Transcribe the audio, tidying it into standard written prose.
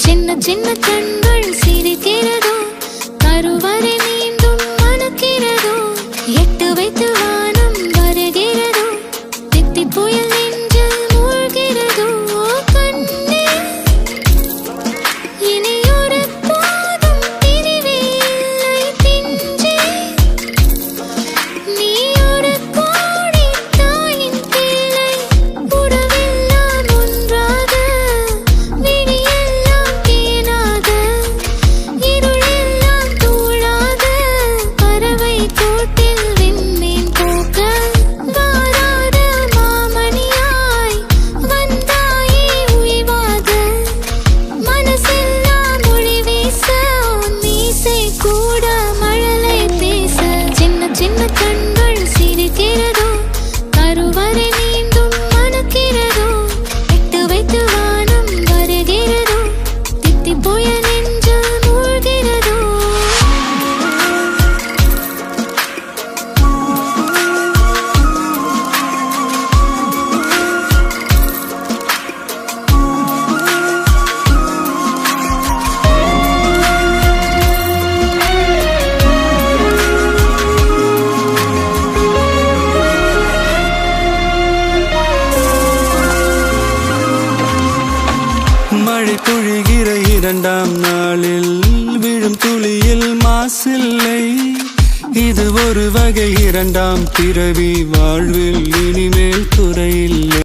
சின்ன சின்ன கண்கள் சிரிக்கிறதோ, கருவறை மீண்டும் மணக்கிறதோ, எட்டு வைத்து வானம் வருகிறதோ, தித்தி புயல் நெஞ்சில் மூழ்கிறதோ. கண்ணே, இனி ஒரு போதும் பிரிவே இல்லை பிஞ்சே. நீ ஒரு கோடி தாயின் பிள்ளை, உறவெல்லாம் ஒன்றாக, விழியெல்லாம் தேனாக, இருளெல்லாம் தூளாக, பறவை கூட்டில் விண்மீன் போக்க, வாராத மாமணியாய் வந்தாயே உய்வாக, மனசெல்லாம் மொழி வீச, மீசை கூட மழலை பேச. சின்ன சின்ன கண்கள் சிரிக்கிறதோ, கருவறை மீண்டும் மணக்கிறதோ, எட்டு வைத்து வானம் வருகிறதோ, தித்தி புயல் நெஞ்சில் மூழ்கிறதோ. மழை பொழிகிற இரண்டாம் நாளில் விழும் துளியில் மாசில்லை. இது ஒரு வகை இரண்டாம் பிறவி, வாழ்வில் இனிமேல் குறையில்லை.